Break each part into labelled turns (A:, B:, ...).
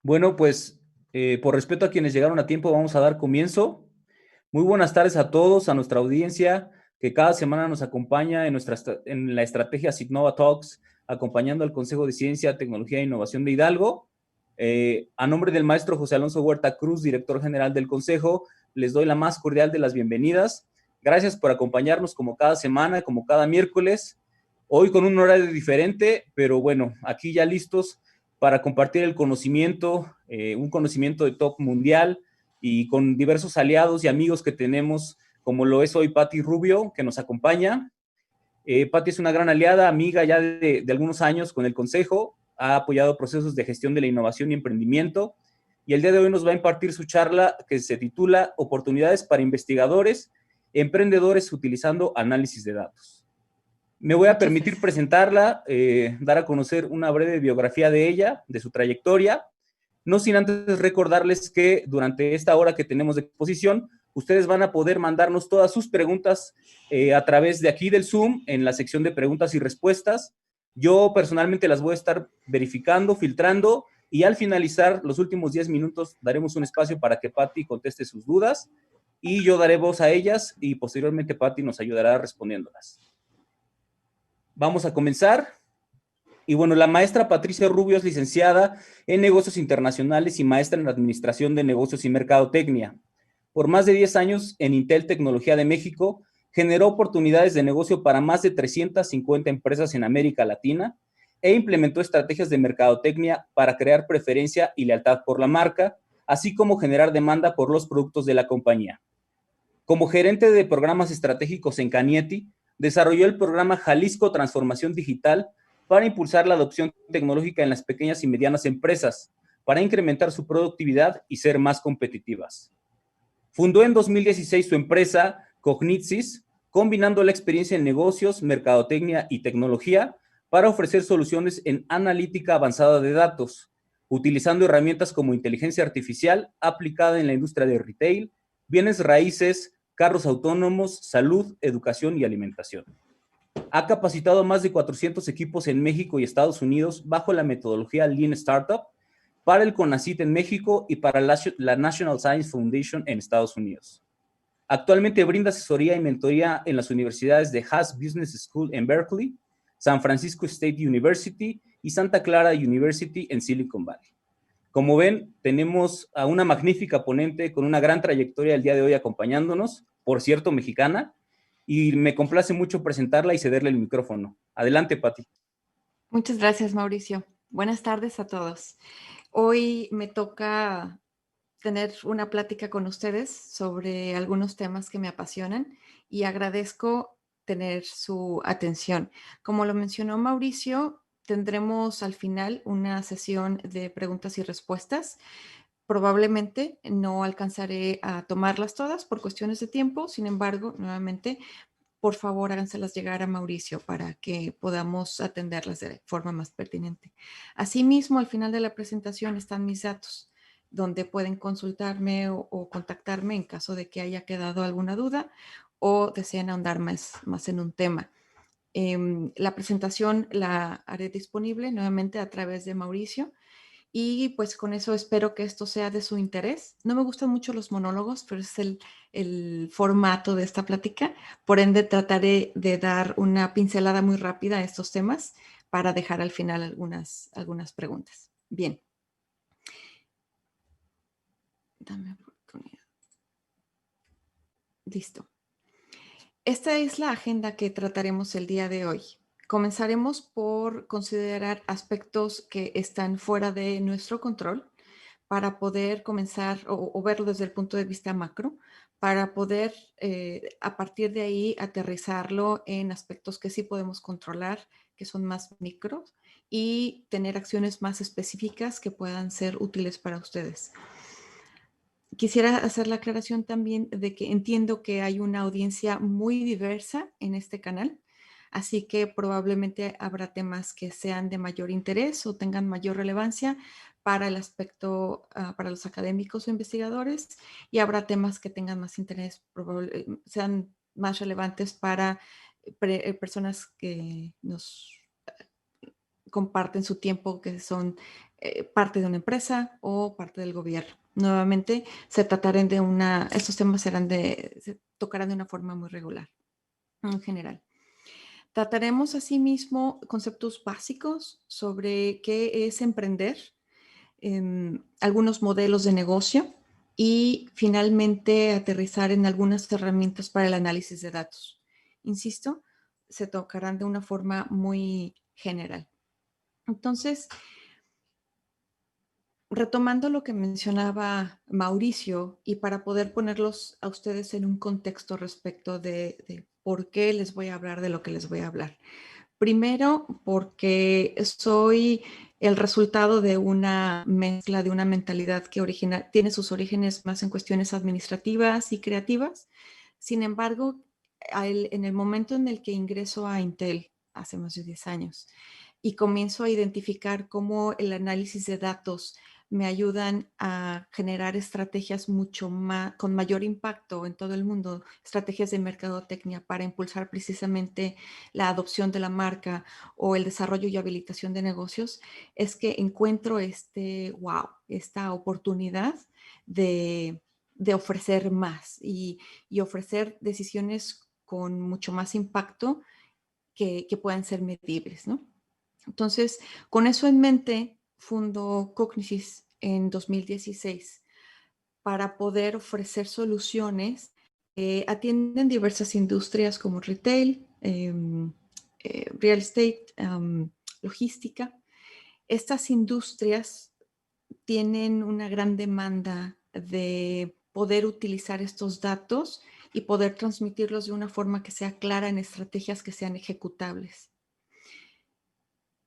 A: Bueno, pues por respeto a quienes llegaron a tiempo, vamos a dar comienzo. Muy buenas tardes a todos, a nuestra audiencia que cada semana nos acompaña en la estrategia Signova Talks, acompañando al Consejo de Ciencia, Tecnología e Innovación de Hidalgo. A nombre del maestro José Alonso Huerta Cruz, director general del Consejo, les doy la más cordial de las bienvenidas. Gracias por acompañarnos como cada semana, como cada miércoles. Hoy con un horario diferente, pero bueno, aquí ya listos para compartir el conocimiento, un conocimiento de top mundial y con diversos aliados y amigos que tenemos, como lo es hoy Patti Rubio, que nos acompaña. Patti es una gran aliada, amiga ya de algunos años con el Consejo, ha apoyado procesos de gestión de la innovación y emprendimiento, y el día de hoy nos va a impartir su charla que se titula Oportunidades para investigadores, emprendedores utilizando análisis de datos. Me voy a
B: Muchas
A: permitir
B: gracias.
A: presentarla, dar a conocer una breve biografía de ella, de su trayectoria, no sin antes recordarles que durante esta hora que tenemos de exposición, ustedes van a poder mandarnos todas sus preguntas a través de aquí del Zoom, en la sección de preguntas y respuestas. Yo personalmente las voy a estar verificando, filtrando, y al finalizar los últimos 10 minutos daremos un espacio para que Patti conteste sus dudas, y yo daré voz a ellas, y posteriormente Patti nos ayudará respondiéndolas. Vamos a comenzar. Y bueno, la maestra Patricia Rubio es licenciada en negocios internacionales y maestra en administración de negocios y mercadotecnia. Por más de 10 años en Intel Tecnología de México, generó oportunidades de negocio para más de 350 empresas en América Latina e implementó estrategias de mercadotecnia para crear preferencia y lealtad por la marca, así como generar demanda por los productos de la compañía. Como gerente de programas estratégicos en Canieti, desarrolló el programa Jalisco Transformación Digital para impulsar la adopción tecnológica en las pequeñas y medianas empresas, para incrementar su productividad y ser más competitivas. Fundó en 2016 su empresa Cognitsys, combinando la experiencia en negocios, mercadotecnia y tecnología para ofrecer soluciones en analítica avanzada de datos, utilizando herramientas como inteligencia artificial aplicada en la industria de retail, bienes raíces, carros autónomos, salud, educación y alimentación. Ha capacitado a más de 400 equipos en México y Estados Unidos bajo la metodología Lean Startup para el CONACYT en México y para la National Science Foundation en Estados Unidos. Actualmente brinda asesoría y mentoría en las universidades de Haas Business School en Berkeley, San Francisco State University y Santa Clara University en Silicon Valley. Como ven, tenemos a una magnífica ponente con una gran trayectoria el día de hoy acompañándonos, por cierto, mexicana, y me complace mucho presentarla y cederle el micrófono. Adelante, Pati.
B: Muchas gracias, Mauricio. Buenas tardes a todos. Hoy me toca tener una plática con ustedes sobre algunos temas que me apasionan y agradezco tener su atención. Como lo mencionó Mauricio, tendremos al final una sesión de preguntas y respuestas. Probablemente no alcanzaré a tomarlas todas por cuestiones de tiempo, sin embargo, nuevamente por favor, háganselas llegar a Mauricio para que podamos atenderlas de forma más pertinente. Asimismo, al final de la presentación están mis datos, donde pueden consultarme o contactarme en caso de que haya quedado alguna duda o deseen ahondar más en un tema. La presentación la haré disponible nuevamente a través de Mauricio y pues con eso espero que esto sea de su interés. No me gustan mucho los monólogos, pero es el formato de esta plática. Por ende, trataré de dar una pincelada muy rápida a estos temas para dejar al final algunas preguntas. Bien. Dame oportunidad. Listo. Esta es la agenda que trataremos el día de hoy. Comenzaremos por considerar aspectos que están fuera de nuestro control para poder comenzar o verlo desde el punto de vista macro, para poder a partir de ahí aterrizarlo en aspectos que sí podemos controlar, que son más micros, y tener acciones más específicas que puedan ser útiles para ustedes. Quisiera hacer la aclaración también de que entiendo que hay una audiencia muy diversa en este canal, así que probablemente habrá temas que sean de mayor interés o tengan mayor relevancia para el aspecto, para los académicos o investigadores, y habrá temas que tengan más interés, sean más relevantes para personas que nos comparten su tiempo, que son parte de una empresa o parte del gobierno. Nuevamente, se tratarán estos temas se tocarán de una forma muy regular, en general. Trataremos asimismo conceptos básicos sobre qué es emprender, algunos modelos de negocio y finalmente aterrizar en algunas herramientas para el análisis de datos. Insisto, se tocarán de una forma muy general. Entonces, retomando lo que mencionaba Mauricio y para poder ponerlos a ustedes en un contexto respecto de por qué les voy a hablar de lo que les voy a hablar. Primero, porque soy el resultado de una mezcla, de una mentalidad que tiene sus orígenes más en cuestiones administrativas y creativas. Sin embargo, en el momento en el que ingreso a Intel, hace más de 10 años, y comienzo a identificar cómo el análisis de datos me ayudan a generar estrategias con mayor impacto en todo el mundo, estrategias de mercadotecnia para impulsar precisamente la adopción de la marca o el desarrollo y habilitación de negocios, es que encuentro esta oportunidad de ofrecer más y ofrecer decisiones con mucho más impacto que puedan ser medibles, ¿no? Entonces, con eso en mente, fundó Cognisys en 2016 para poder ofrecer soluciones que atienden diversas industrias como retail, real estate, logística. Estas industrias tienen una gran demanda de poder utilizar estos datos y poder transmitirlos de una forma que sea clara en estrategias que sean ejecutables.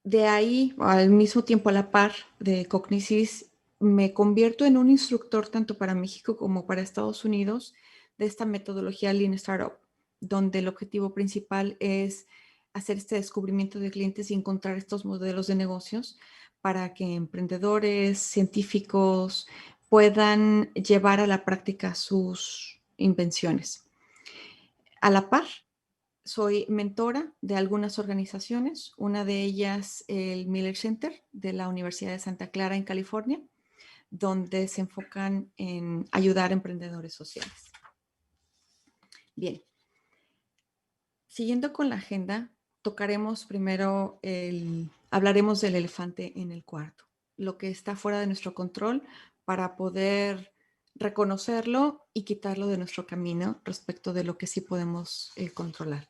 B: De ahí, al mismo tiempo a la par de Cognisys, me convierto en un instructor tanto para México como para Estados Unidos de esta metodología Lean Startup, donde el objetivo principal es hacer este descubrimiento de clientes y encontrar estos modelos de negocios para que emprendedores, científicos puedan llevar a la práctica sus invenciones. A la par, soy mentora de algunas organizaciones, una de ellas el Miller Center de la Universidad de Santa Clara en California, donde se enfocan en ayudar a emprendedores sociales. Bien, siguiendo con la agenda, tocaremos primero hablaremos del elefante en el cuarto, lo que está fuera de nuestro control para poder reconocerlo y quitarlo de nuestro camino respecto de lo que sí podemos controlar.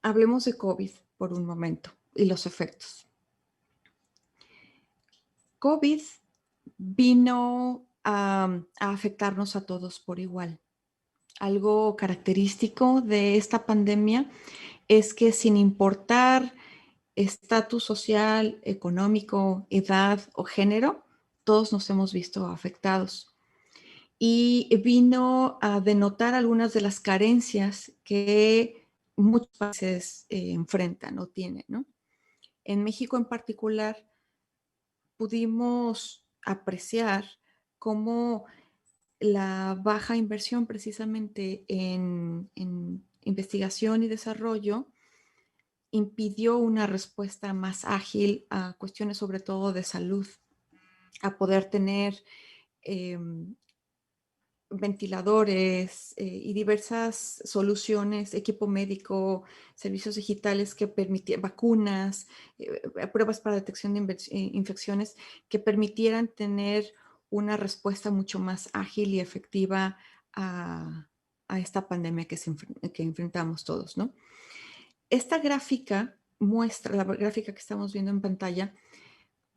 B: Hablemos de COVID por un momento y los efectos. COVID vino a afectarnos a todos por igual. Algo característico de esta pandemia es que sin importar estatus social, económico, edad o género, todos nos hemos visto afectados. Y vino a denotar algunas de las carencias que muchos países enfrentan o tienen, ¿no? En México en particular, pudimos apreciar cómo la baja inversión precisamente en investigación y desarrollo impidió una respuesta más ágil a cuestiones sobre todo de salud, a poder tener ventiladores y diversas soluciones, equipo médico, servicios digitales que permitían, vacunas, pruebas para detección de infecciones que permitieran tener una respuesta mucho más ágil y efectiva a esta pandemia que enfrentamos todos, ¿no? Esta gráfica muestra, la gráfica que estamos viendo en pantalla,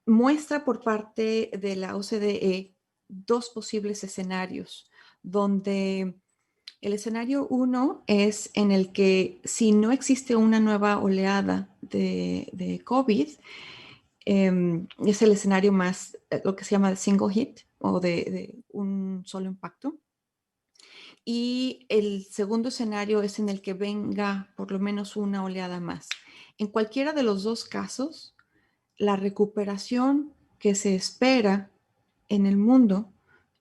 B: muestra por parte de la OCDE dos posibles escenarios, donde el escenario 1 es en el que si no existe una nueva oleada de COVID, es el escenario más, lo que se llama de single hit o de un solo impacto. Y el segundo escenario es en el que venga por lo menos una oleada más. En cualquiera de los dos casos, la recuperación que se espera en el mundo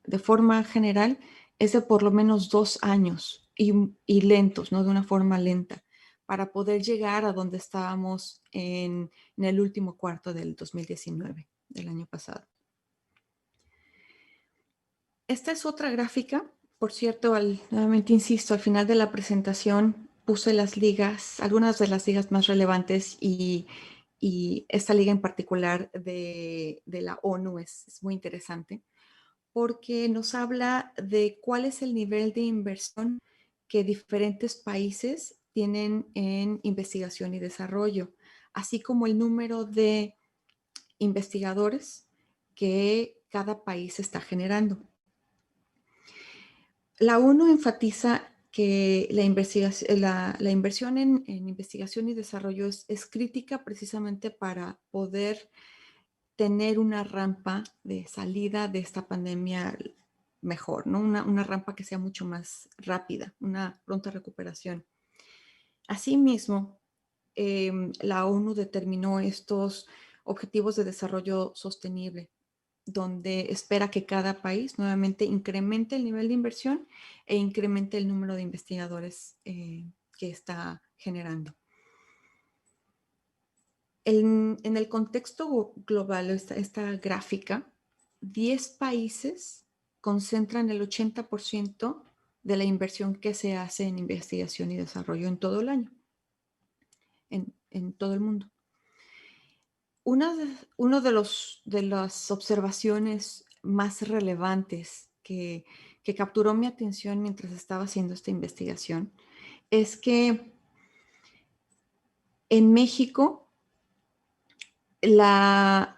B: de forma general es de por lo menos 2 años y lentos, ¿no? De una forma lenta, para poder llegar a donde estábamos en el último cuarto del 2019, del año pasado. Esta es otra gráfica. Por cierto, nuevamente insisto, al final de la presentación puse las ligas, algunas de las ligas más relevantes y esta liga en particular de la ONU es muy interesante porque nos habla de cuál es el nivel de inversión que diferentes países tienen en investigación y desarrollo, así como el número de investigadores que cada país está generando. La ONU enfatiza que la inversión en investigación y desarrollo es crítica precisamente para poder tener una rampa de salida de esta pandemia mejor, ¿no? Una rampa que sea mucho más rápida, una pronta recuperación. Asimismo, la ONU determinó estos objetivos de desarrollo sostenible, donde espera que cada país nuevamente incremente el nivel de inversión e incremente el número de investigadores que está generando. En el contexto global, esta gráfica, 10 países concentran el 80% de la inversión que se hace en investigación y desarrollo en todo el año, en todo el mundo. Una de las observaciones más relevantes que capturó mi atención mientras estaba haciendo esta investigación es que en México la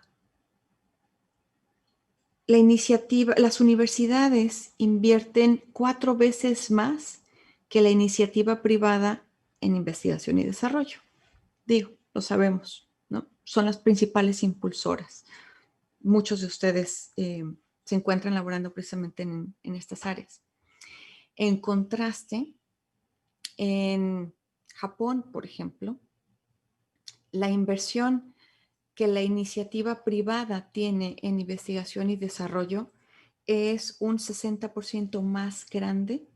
B: iniciativa, las universidades invierten 4 veces más que la iniciativa privada en investigación y desarrollo. Digo, lo sabemos, ¿no? Son las principales impulsoras. Muchos de ustedes se encuentran laborando precisamente en estas áreas. En contraste, en Japón, por ejemplo, la inversión que la iniciativa privada tiene en investigación y desarrollo es un 60% más grande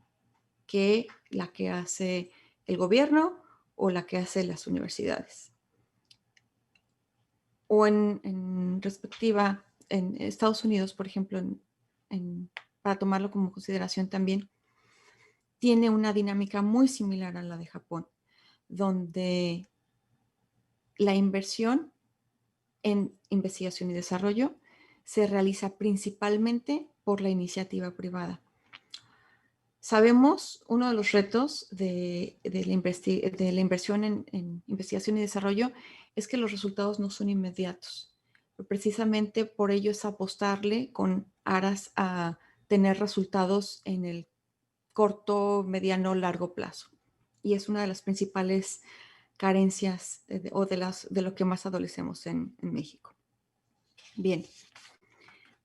B: que la que hace el gobierno o la que hace las universidades. O en respectiva, en Estados Unidos, por ejemplo, para tomarlo como consideración también, tiene una dinámica muy similar a la de Japón, donde la inversión en investigación y desarrollo se realiza principalmente por la iniciativa privada. Sabemos, uno de los retos de la inversión en investigación y desarrollo es que los resultados no son inmediatos. Precisamente por ello es apostarle con aras a tener resultados en el corto, mediano, largo plazo. Y es una de las principales carencias o de lo que más adolecemos en México. Bien,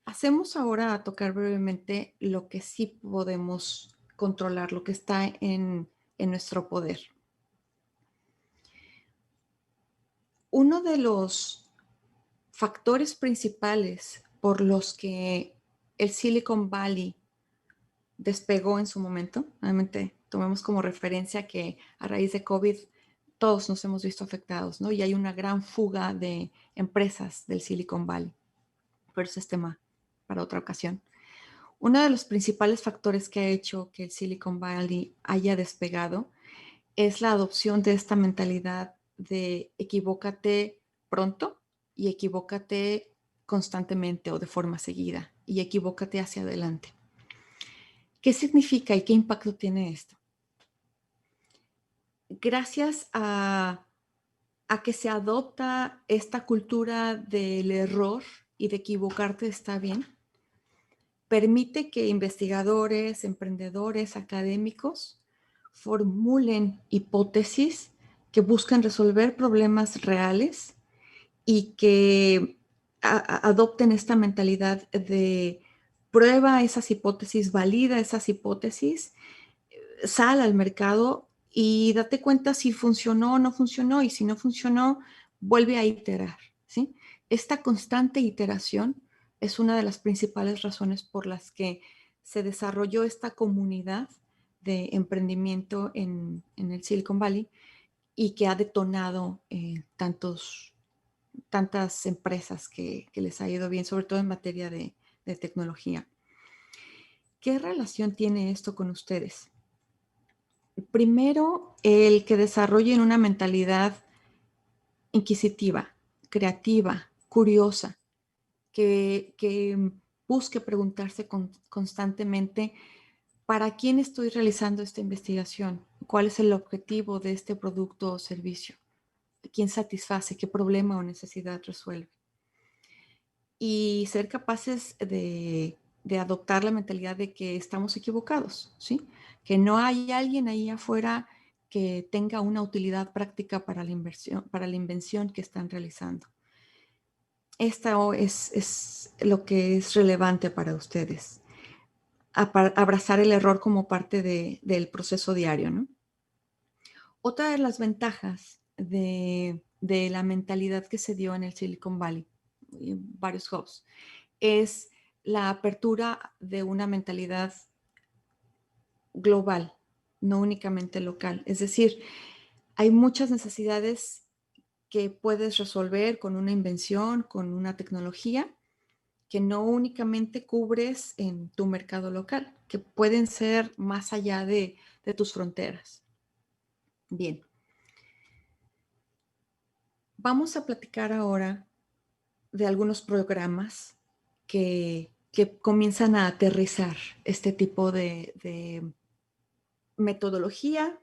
B: hacemos ahora a tocar brevemente lo que sí podemos controlar, lo que está en nuestro poder. Uno de los factores principales por los que el Silicon Valley despegó en su momento, obviamente tomemos como referencia que a raíz de COVID todos nos hemos visto afectados, ¿no? Y hay una gran fuga de empresas del Silicon Valley, pero ese es tema para otra ocasión. Uno de los principales factores que ha hecho que el Silicon Valley haya despegado es la adopción de esta mentalidad de equivócate pronto y equivócate constantemente o de forma seguida y equivócate hacia adelante. ¿Qué significa y qué impacto tiene esto? Gracias a que se adopta esta cultura del error y de equivocarte está bien, permite que investigadores, emprendedores, académicos formulen hipótesis que buscan resolver problemas reales y que adopten esta mentalidad de prueba esas hipótesis, valida esas hipótesis, sal al mercado y date cuenta si funcionó o no funcionó, y si no funcionó, vuelve a iterar, ¿sí? Esta constante iteración es una de las principales razones por las que se desarrolló esta comunidad de emprendimiento en el Silicon Valley y que ha detonado tantas empresas que les ha ido bien, sobre todo en materia de tecnología. ¿Qué relación tiene esto con ustedes? Primero, el que desarrollen una mentalidad inquisitiva, creativa, curiosa, que busque preguntarse constantemente ¿para quién estoy realizando esta investigación? ¿Cuál es el objetivo de este producto o servicio? ¿Quién satisface? ¿Qué problema o necesidad resuelve? Y ser capaces de adoptar la mentalidad de que estamos equivocados, ¿sí? Que no hay alguien ahí afuera que tenga una utilidad práctica para la invención que están realizando. Esta es lo que es relevante para ustedes. Abrazar el error como parte del proceso diario, ¿no? Otra de las ventajas de la mentalidad que se dio en el Silicon Valley, y en varios hubs, es la apertura de una mentalidad global, no únicamente local. Es decir, hay muchas necesidades que puedes resolver con una invención, con una tecnología, que no únicamente cubres en tu mercado local, que pueden ser más allá de tus fronteras. Bien, vamos a platicar ahora de algunos programas que comienzan a aterrizar este tipo de metodología,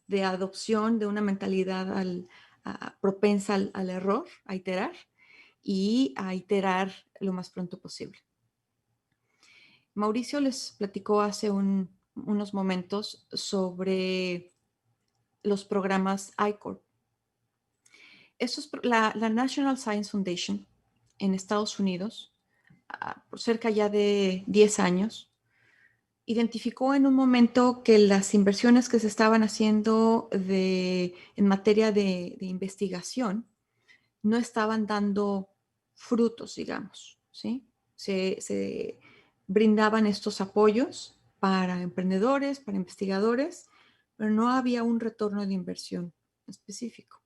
B: de adopción de una mentalidad propensa al error, a iterar, y a iterar lo más pronto posible. Mauricio les platicó hace unos momentos sobre los programas I-Corp. La National Science Foundation en Estados Unidos, por cerca ya de 10 años, identificó en un momento que las inversiones que se estaban haciendo en materia de investigación no estaban dando frutos, digamos, ¿sí? Se brindaban estos apoyos para emprendedores, para investigadores, pero no había un retorno de inversión específico.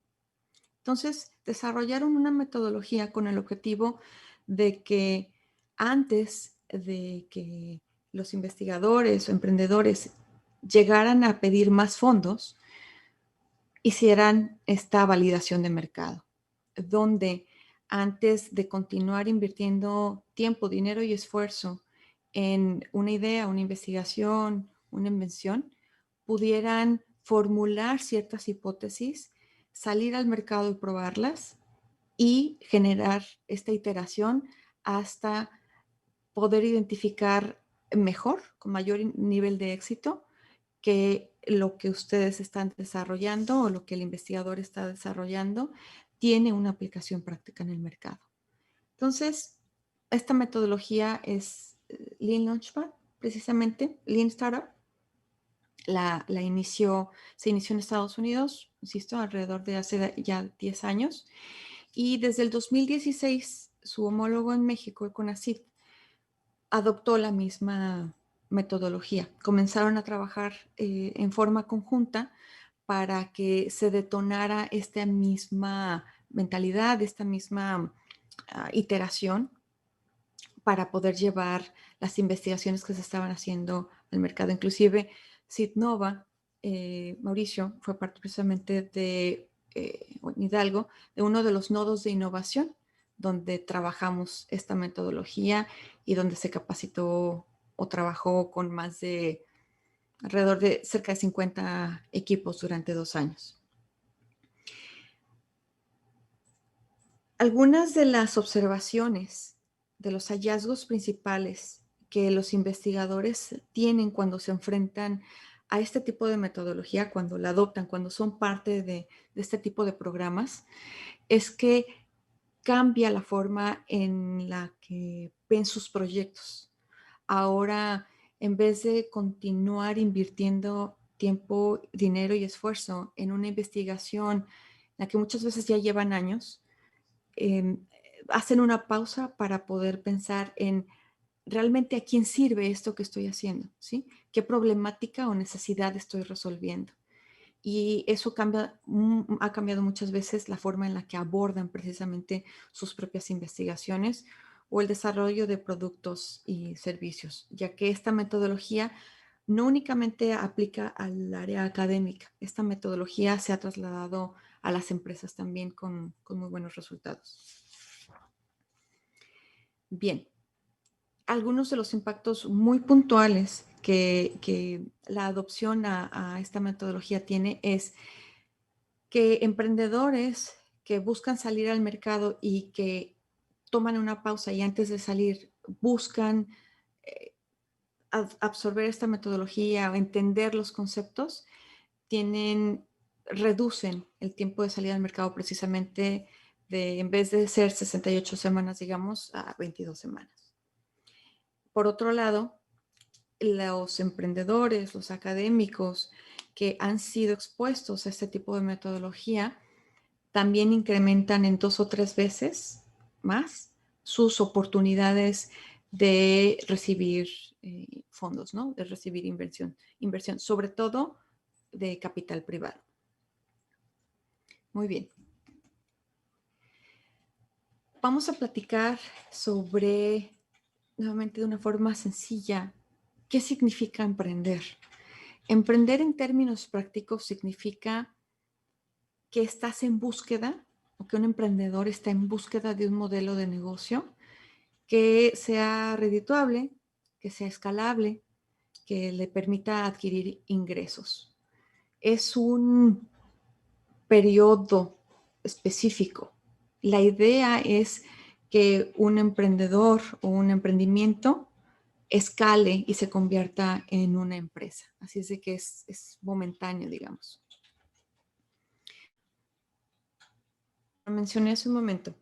B: Entonces, desarrollaron una metodología con el objetivo de que antes de que los investigadores o emprendedores llegaran a pedir más fondos, hicieran esta validación de mercado, donde antes de continuar invirtiendo tiempo, dinero y esfuerzo en una idea, una investigación, una invención, pudieran formular ciertas hipótesis, salir al mercado y probarlas y generar esta iteración hasta poder identificar mejor, con mayor nivel de éxito, que lo que ustedes están desarrollando o lo que el investigador está desarrollando tiene una aplicación práctica en el mercado. Entonces, esta metodología es Lean Launchpad, precisamente, Lean Startup. Se inició en Estados Unidos, insisto, alrededor de hace ya 10 años. Y desde el 2016, su homólogo en México, el CONACYT, adoptó la misma metodología. Comenzaron a trabajar en forma conjunta para que se detonara esta misma mentalidad, esta misma iteración para poder llevar las investigaciones que se estaban haciendo al mercado. Inclusive, Citnova, Mauricio, fue parte precisamente de Hidalgo, de uno de los nodos de innovación donde trabajamos esta metodología y donde se capacitó o trabajó con más de alrededor de cerca de 50 equipos durante 2 años. Algunas de las observaciones de los hallazgos principales que los investigadores tienen cuando se enfrentan a este tipo de metodología, cuando la adoptan, cuando son parte de este tipo de programas, es que cambia la forma en la que ven sus proyectos. Ahora, en vez de continuar invirtiendo tiempo, dinero y esfuerzo en una investigación, la que muchas veces ya llevan años, hacen una pausa para poder pensar en realmente a quién sirve esto que estoy haciendo, ¿sí? ¿Qué problemática o necesidad estoy resolviendo? Y eso ha cambiado muchas veces la forma en la que abordan precisamente sus propias investigaciones o el desarrollo de productos y servicios, ya que esta metodología no únicamente aplica al área académica, esta metodología se ha trasladado a las empresas también con muy buenos resultados. Bien, algunos de los impactos muy puntuales que la adopción a esta metodología tiene es que emprendedores que buscan salir al mercado y que toman una pausa y antes de salir buscan absorber esta metodología o entender los conceptos, reducen el tiempo de salida al mercado precisamente en vez de ser 68 semanas, digamos, a 22 semanas. Por otro lado, los emprendedores, los académicos que han sido expuestos a este tipo de metodología, también incrementan en 2 o 3 veces más sus oportunidades de recibir fondos, ¿no? De recibir inversión, sobre todo de capital privado. Muy bien. Vamos a platicar sobre, nuevamente de una forma sencilla, ¿qué significa emprender? Emprender en términos prácticos significa que estás en búsqueda o que un emprendedor está en búsqueda de un modelo de negocio que sea redituable, que sea escalable, que le permita adquirir ingresos. Es un periodo específico. La idea es que un emprendedor o un emprendimiento escale y se convierta en una empresa. Así es de que es momentáneo, digamos. Lo mencioné hace un momento.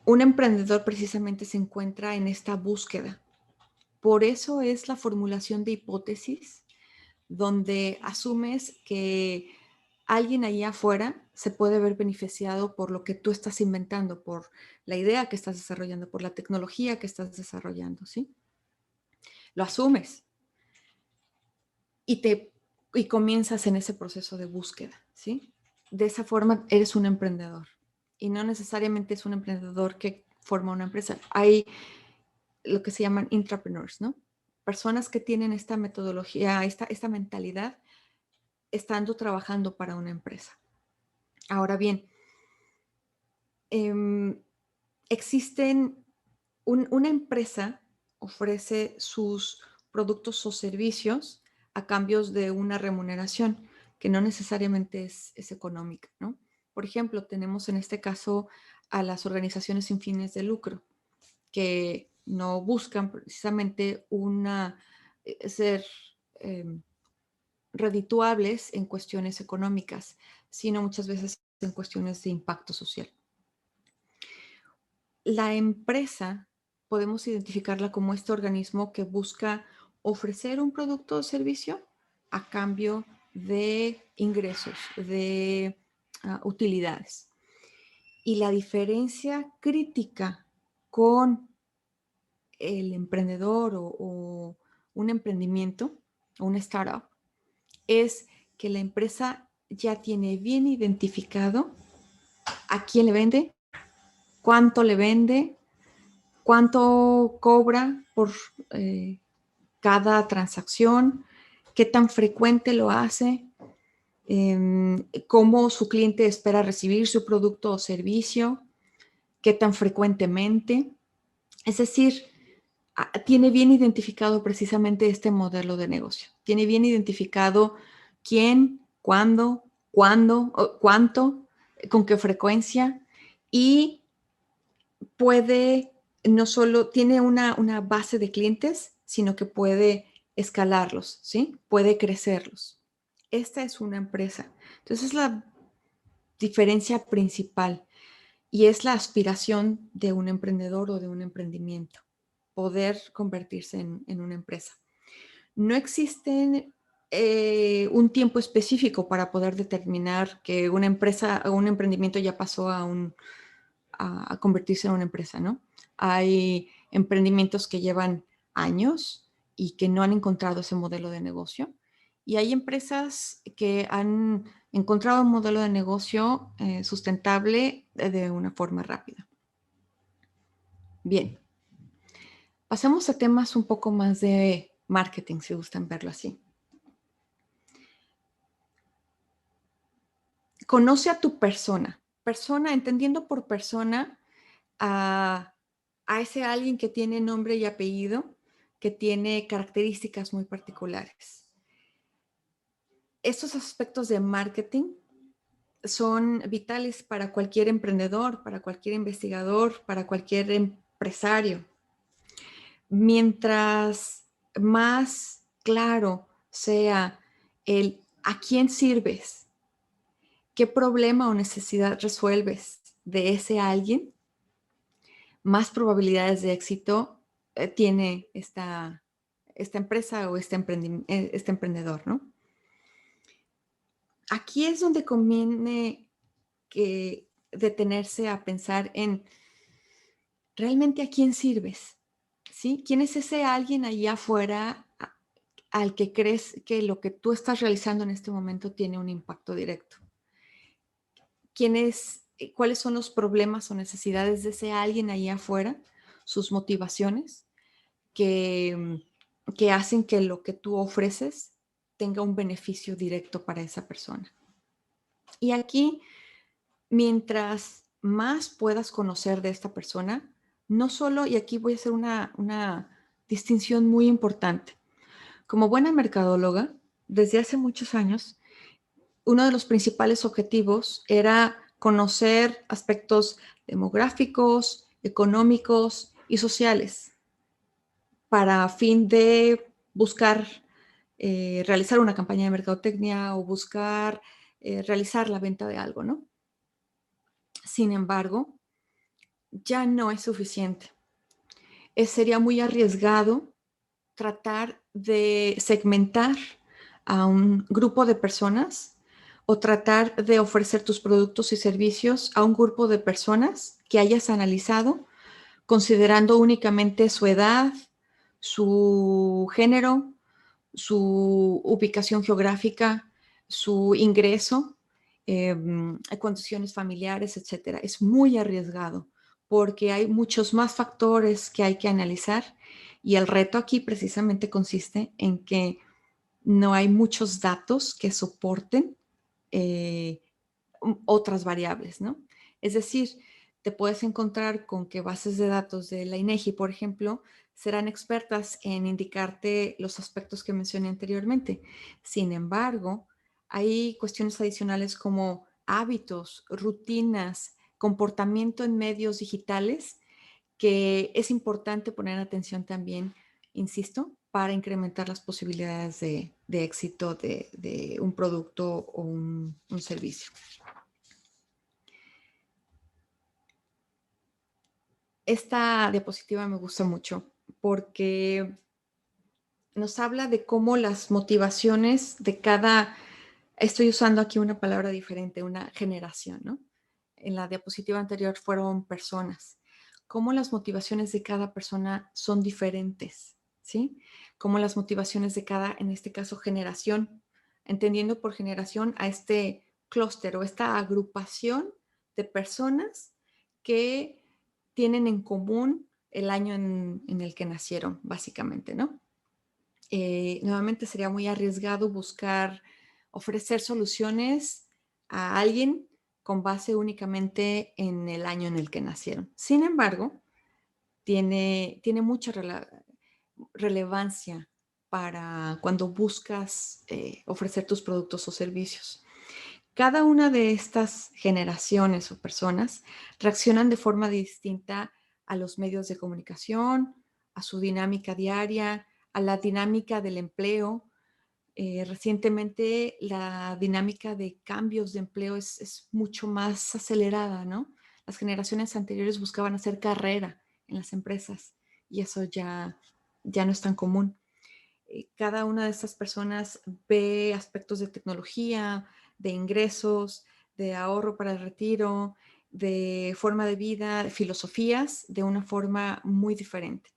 B: Un emprendedor precisamente se encuentra en esta búsqueda. Por eso es la formulación de hipótesis, donde asumes que alguien ahí afuera se puede ver beneficiado por lo que tú estás inventando, por la idea que estás desarrollando, por la tecnología que estás desarrollando, ¿sí? Lo asumes y comienzas en ese proceso de búsqueda, ¿sí? De esa forma eres un emprendedor y no necesariamente es un emprendedor que forma una empresa. Hay lo que se llaman intrapreneurs, ¿no? Personas que tienen esta metodología, esta mentalidad, estando trabajando para una empresa. Ahora bien, una empresa ofrece sus productos o servicios a cambios de una remuneración que no necesariamente es económica, ¿no? Por ejemplo, tenemos en este caso a las organizaciones sin fines de lucro que no buscan precisamente ser redituables en cuestiones económicas, sino muchas veces en cuestiones de impacto social. La empresa podemos identificarla como este organismo que busca ofrecer un producto o servicio a cambio de ingresos, de utilidades. Y la diferencia crítica con el emprendedor o un emprendimiento o una startup es que la empresa ya tiene bien identificado a quién le vende, cuánto le vende, cuánto cobra por cada transacción, qué tan frecuente lo hace, cómo su cliente espera recibir su producto o servicio, qué tan frecuentemente. Es decir, tiene bien identificado precisamente este modelo de negocio. Tiene bien identificado quién, cuándo, cuánto, con qué frecuencia y no solo tiene una base de clientes, sino que puede escalarlos, ¿sí? Puede crecerlos. Esta es una empresa. Entonces es la diferencia principal y es la aspiración de un emprendedor o de un emprendimiento, poder convertirse en una empresa. No existe un tiempo específico para poder determinar que una empresa o un emprendimiento ya pasó a convertirse en una empresa, ¿no? Hay emprendimientos que llevan años y que no han encontrado ese modelo de negocio Y hay empresas que han encontrado un modelo de negocio sustentable de una forma rápida. Bien, pasemos a temas un poco más de marketing, si gustan verlo así. Conoce a tu persona. Persona, entendiendo por persona a, a ese alguien que tiene nombre y apellido, que tiene características muy particulares. Estos aspectos de marketing son vitales para cualquier emprendedor, para cualquier investigador, para cualquier empresario. Mientras más claro sea el a quién sirves, qué problema o necesidad resuelves de ese alguien, más probabilidades de éxito tiene esta empresa o este emprendedor, ¿no? Aquí es donde conviene que detenerse a pensar en realmente a quién sirves, ¿sí? ¿Quién es ese alguien allá afuera al que crees que lo que tú estás realizando en este momento tiene un impacto directo? ¿Cuáles son los problemas o necesidades de ese alguien allá afuera? Sus motivaciones que hacen que lo que tú ofreces tenga un beneficio directo para esa persona. Y aquí, mientras más puedas conocer de esta persona, no solo, y aquí voy a hacer una distinción muy importante. Como buena mercadóloga, desde hace muchos años, uno de los principales objetivos era conocer aspectos demográficos, económicos y sociales para fin de buscar realizar una campaña de mercadotecnia o buscar realizar la venta de algo, ¿no? Sin embargo, ya no es suficiente. Sería muy arriesgado tratar de segmentar a un grupo de personas o tratar de ofrecer tus productos y servicios a un grupo de personas que hayas analizado considerando únicamente su edad, su género, su ubicación geográfica, su ingreso, condiciones familiares, etcétera. Es muy arriesgado porque hay muchos más factores que hay que analizar y el reto aquí precisamente consiste en que no hay muchos datos que soporten eh, otras variables, ¿no? Es decir, te puedes encontrar con que bases de datos de la INEGI, por ejemplo, serán expertas en indicarte los aspectos que mencioné anteriormente. Sin embargo, hay cuestiones adicionales como hábitos, rutinas, comportamiento en medios digitales que es importante poner atención también, insisto, para incrementar las posibilidades de éxito de un producto o un servicio. Esta diapositiva me gusta mucho porque nos habla de cómo las motivaciones de cada, estoy usando aquí una palabra diferente, una generación, ¿no? En la diapositiva anterior fueron personas, cómo las motivaciones de cada persona son diferentes, ¿sí? Cómo las motivaciones de cada, en este caso, generación, entendiendo por generación a este clúster o esta agrupación de personas que tienen en común el año en el que nacieron, básicamente, ¿no? Nuevamente sería muy arriesgado buscar ofrecer soluciones a alguien con base únicamente en el año en el que nacieron. Sin embargo, tiene mucha relevancia para cuando buscas ofrecer tus productos o servicios. Cada una de estas generaciones o personas reaccionan de forma distinta a los medios de comunicación, a su dinámica diaria, a la dinámica del empleo. Recientemente la dinámica de cambios de empleo es mucho más acelerada, ¿no? Las generaciones anteriores buscaban hacer carrera en las empresas y eso ya no es tan común. Cada una de estas personas ve aspectos de tecnología, de ingresos, de ahorro para el retiro, de forma de vida, de filosofías, de una forma muy diferente.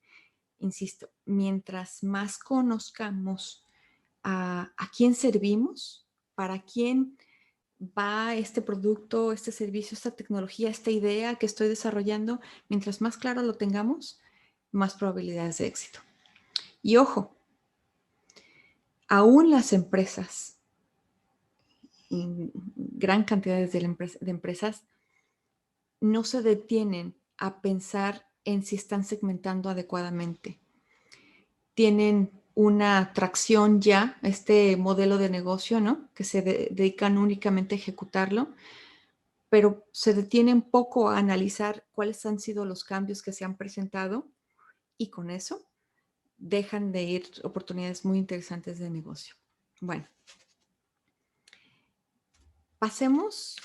B: Insisto, mientras más conozcamos a quién servimos, para quién va este producto, este servicio, esta tecnología, esta idea que estoy desarrollando. Mientras más claro lo tengamos, más probabilidades de éxito. Y ojo, aún las empresas, gran cantidad de empresas, no se detienen a pensar en si están segmentando adecuadamente. Tienen una tracción ya, este modelo de negocio, ¿no? Que se dedican únicamente a ejecutarlo, pero se detienen poco a analizar cuáles han sido los cambios que se han presentado y con eso dejan de ir oportunidades muy interesantes de negocio. Bueno, pasemos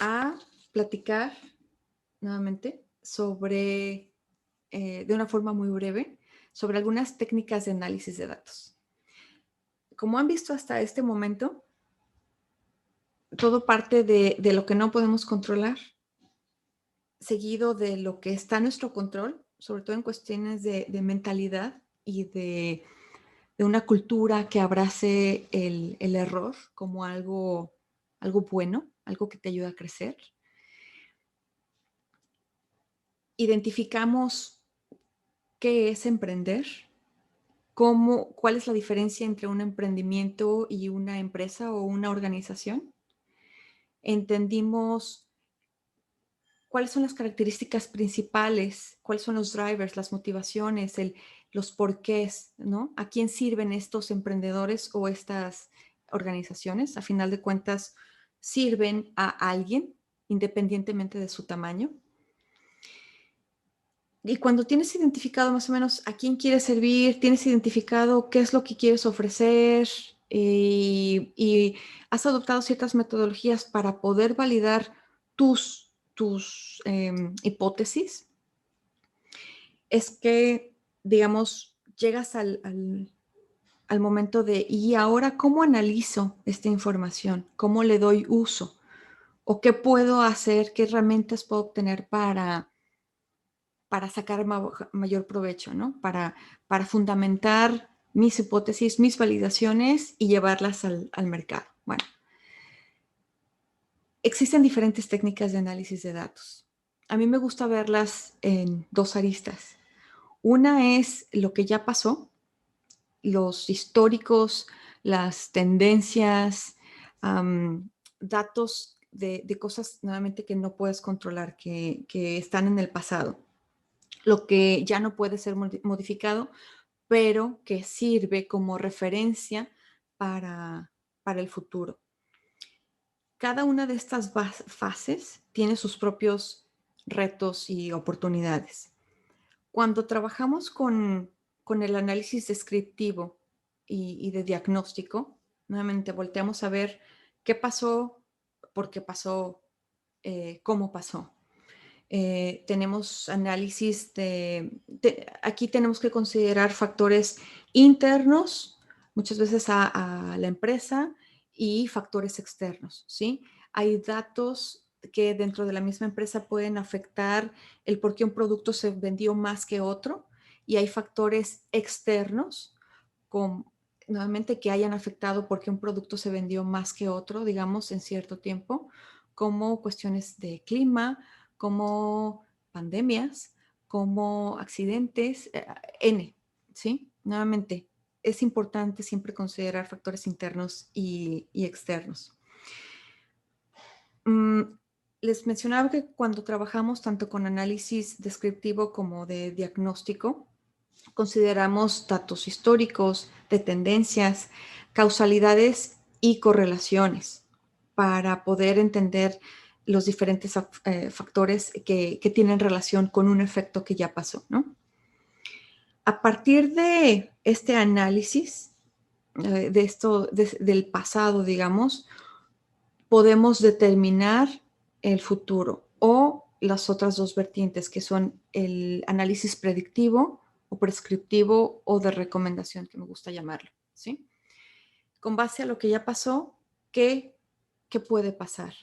B: a platicar nuevamente sobre, de una forma muy breve, sobre algunas técnicas de análisis de datos. Como han visto hasta este momento, todo parte de lo que no podemos controlar, seguido de lo que está a nuestro control, sobre todo en cuestiones de mentalidad y de una cultura que abrace el error como algo bueno, algo que te ayuda a crecer. Identificamos qué es emprender, cuál es la diferencia entre un emprendimiento y una empresa o una organización. Entendimos cuáles son las características principales, cuáles son los drivers, las motivaciones, los porqués, ¿no? ¿A quién sirven estos emprendedores o estas organizaciones? A final de cuentas, sirven a alguien independientemente de su tamaño. Y cuando tienes identificado más o menos a quién quieres servir, tienes identificado qué es lo que quieres ofrecer y has adoptado ciertas metodologías para poder validar tus hipótesis, es que, digamos, llegas al momento de, ¿y ahora cómo analizo esta información? ¿Cómo le doy uso? ¿O qué puedo hacer? ¿Qué herramientas puedo obtener para sacar mayor provecho, ¿no? Para fundamentar mis hipótesis, mis validaciones y llevarlas al mercado. Bueno, existen diferentes técnicas de análisis de datos. A mí me gusta verlas en dos aristas. Una es lo que ya pasó, los históricos, las tendencias, datos de cosas nuevamente que no puedes controlar, que están en el pasado. Lo que ya no puede ser modificado, pero que sirve como referencia para el futuro. Cada una de estas fases tiene sus propios retos y oportunidades. Cuando trabajamos con el análisis descriptivo y de diagnóstico, nuevamente volteamos a ver qué pasó, por qué pasó, cómo pasó. Tenemos análisis aquí tenemos que considerar factores internos, muchas veces a la empresa, y factores externos, ¿sí? Hay datos que dentro de la misma empresa pueden afectar el por qué un producto se vendió más que otro, y hay factores externos, nuevamente, que hayan afectado por qué un producto se vendió más que otro, digamos, en cierto tiempo, como cuestiones de clima, como pandemias, como accidentes, N, ¿sí? Nuevamente, es importante siempre considerar factores internos y externos. Les mencionaba que cuando trabajamos tanto con análisis descriptivo como de diagnóstico, consideramos datos históricos, de tendencias, causalidades y correlaciones para poder entender los diferentes factores que tienen relación con un efecto que ya pasó, ¿no? A partir de este análisis del pasado, digamos, podemos determinar el futuro o las otras dos vertientes, que son el análisis predictivo o prescriptivo o de recomendación, que me gusta llamarlo, ¿sí? Con base a lo que ya pasó, ¿qué puede pasar?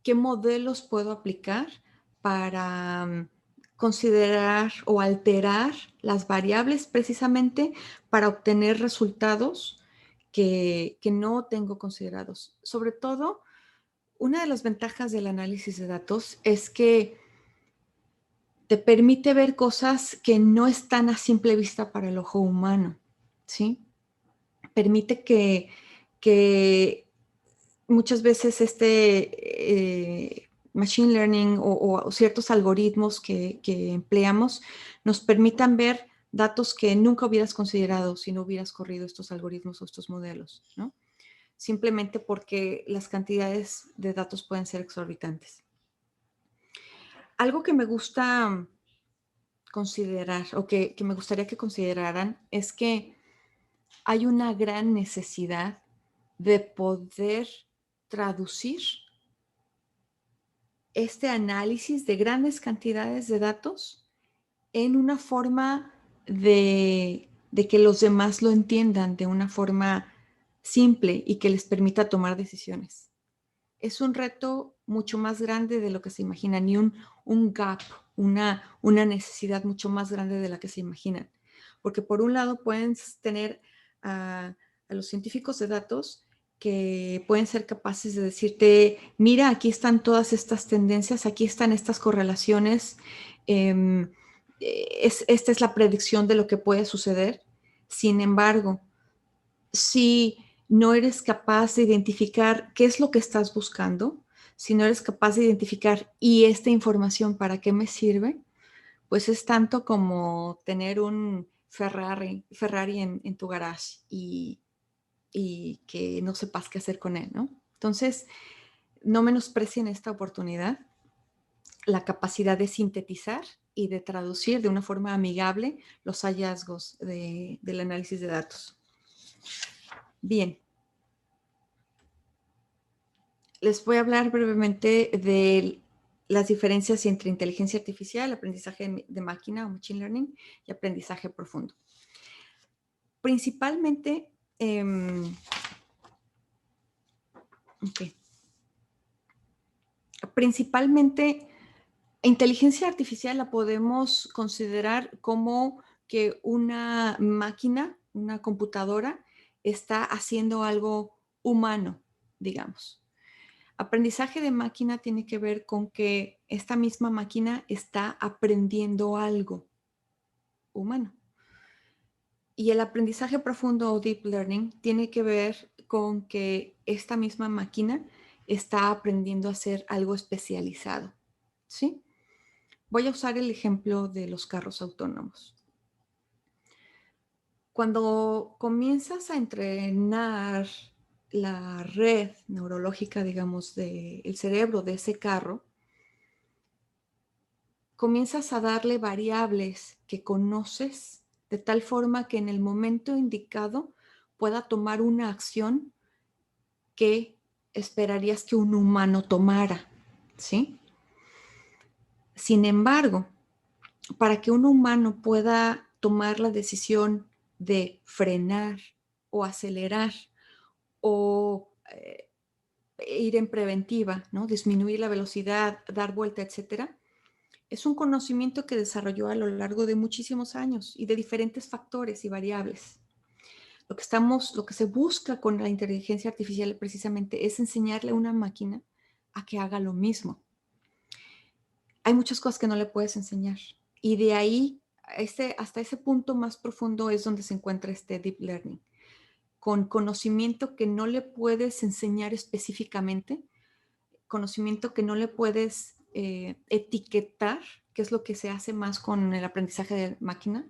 B: ¿Qué modelos puedo aplicar para considerar o alterar las variables precisamente para obtener resultados que no tengo considerados. Sobre todo, una de las ventajas del análisis de datos es que te permite ver cosas que no están a simple vista para el ojo humano, ¿sí? Permite que muchas veces machine learning o ciertos algoritmos que empleamos nos permitan ver datos que nunca hubieras considerado si no hubieras corrido estos algoritmos o estos modelos, ¿no? Simplemente porque las cantidades de datos pueden ser exorbitantes. Algo que me gusta considerar o que me gustaría que consideraran es que hay una gran necesidad de poder traducir este análisis de grandes cantidades de datos en una forma de que los demás lo entiendan de una forma simple y que les permita tomar decisiones. Es un reto mucho más grande de lo que se imaginan y un gap, una necesidad mucho más grande de la que se imaginan. Porque por un lado pueden tener a los científicos de datos que pueden ser capaces de decirte, mira, aquí están todas estas tendencias, aquí están estas correlaciones, esta es la predicción de lo que puede suceder. Sin embargo, si no eres capaz de identificar qué es lo que estás buscando, si no eres capaz de identificar y esta información para qué me sirve, pues es tanto como tener un Ferrari en tu garage y que no sepas qué hacer con él, ¿no? Entonces, no menosprecien esta oportunidad, la capacidad de sintetizar y de traducir de una forma amigable los hallazgos del análisis de datos. Bien. Les voy a hablar brevemente de las diferencias entre inteligencia artificial, aprendizaje de máquina o machine learning y aprendizaje profundo. Principalmente, inteligencia artificial la podemos considerar como que una máquina, una computadora, está haciendo algo humano, digamos. Aprendizaje de máquina tiene que ver con que esta misma máquina está aprendiendo algo humano. Y el aprendizaje profundo o deep learning tiene que ver con que esta misma máquina está aprendiendo a hacer algo especializado, ¿sí? Voy a usar el ejemplo de los carros autónomos. Cuando comienzas a entrenar la red neurológica, digamos, del cerebro de ese carro, comienzas a darle variables que conoces de tal forma que en el momento indicado pueda tomar una acción que esperarías que un humano tomara, ¿sí? Sin embargo, para que un humano pueda tomar la decisión de frenar o acelerar o ir en preventiva, ¿no? Disminuir la velocidad, dar vuelta, etcétera, es un conocimiento que desarrolló a lo largo de muchísimos años y de diferentes factores y variables. Lo que se busca con la inteligencia artificial precisamente es enseñarle a una máquina a que haga lo mismo. Hay muchas cosas que no le puedes enseñar y de ahí hasta ese punto más profundo es donde se encuentra este deep learning, con conocimiento que no le puedes enseñar específicamente, conocimiento que no le puedes etiquetar, que es lo que se hace más con el aprendizaje de máquina,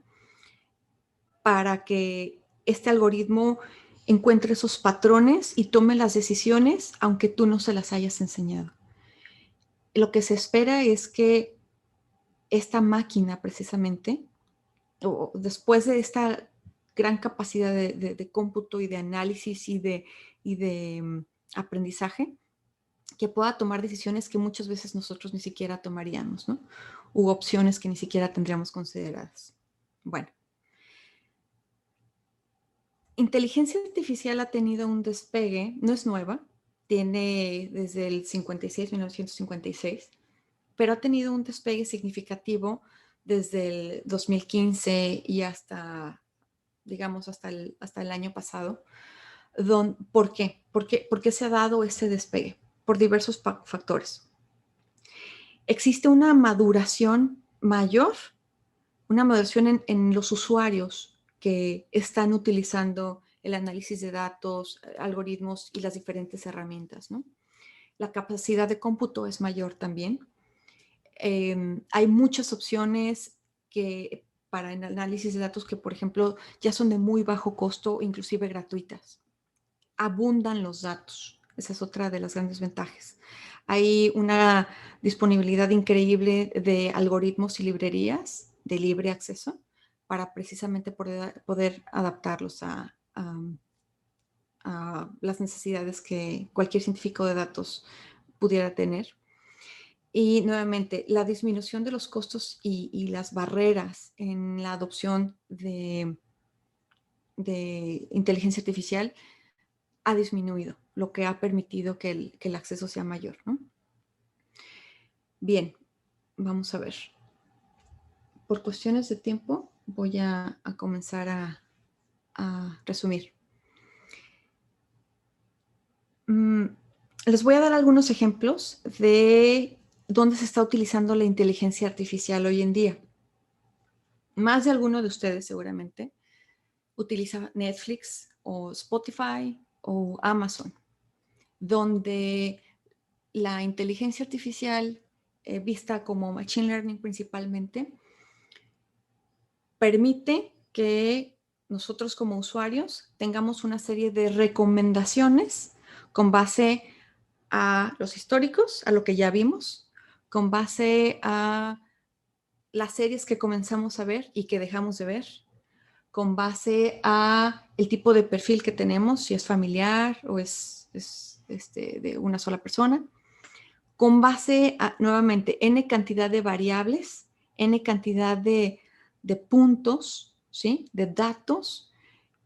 B: para que este algoritmo encuentre esos patrones y tome las decisiones, aunque tú no se las hayas enseñado. Lo que se espera es que esta máquina, precisamente, o después de esta gran capacidad de cómputo y de análisis y de aprendizaje, que pueda tomar decisiones que muchas veces nosotros ni siquiera tomaríamos, ¿no? U opciones que ni siquiera tendríamos consideradas. Bueno. Inteligencia artificial ha tenido un despegue, no es nueva, tiene desde el 56, 1956, pero ha tenido un despegue significativo desde el 2015 y hasta, digamos, hasta el año pasado. ¿Por qué? ¿Por qué se ha dado ese despegue? Por diversos factores. Existe una maduración mayor, una maduración en los usuarios que están utilizando el análisis de datos, algoritmos y las diferentes herramientas, ¿no? La capacidad de cómputo es mayor también. Hay muchas opciones para el análisis de datos que, por ejemplo, ya son de muy bajo costo, inclusive gratuitas. Abundan los datos. Esa es otra de las grandes ventajas. Hay una disponibilidad increíble de algoritmos y librerías de libre acceso para precisamente poder adaptarlos a las necesidades que cualquier científico de datos pudiera tener. Y nuevamente, la disminución de los costos y las barreras en la adopción de inteligencia artificial ha disminuido, lo que ha permitido que el acceso sea mayor, ¿no? Bien, vamos a ver. Por cuestiones de tiempo, voy a comenzar a resumir. Les voy a dar algunos ejemplos de dónde se está utilizando la inteligencia artificial hoy en día. Más de alguno de ustedes seguramente utiliza Netflix o Spotify o Amazon, donde la inteligencia artificial, vista como machine learning principalmente, permite que nosotros como usuarios tengamos una serie de recomendaciones con base a los históricos, a lo que ya vimos, con base a las series que comenzamos a ver y que dejamos de ver, con base a el tipo de perfil que tenemos, si es familiar o es de una sola persona, con base a, nuevamente, n cantidad de variables, n cantidad de puntos, ¿sí? De datos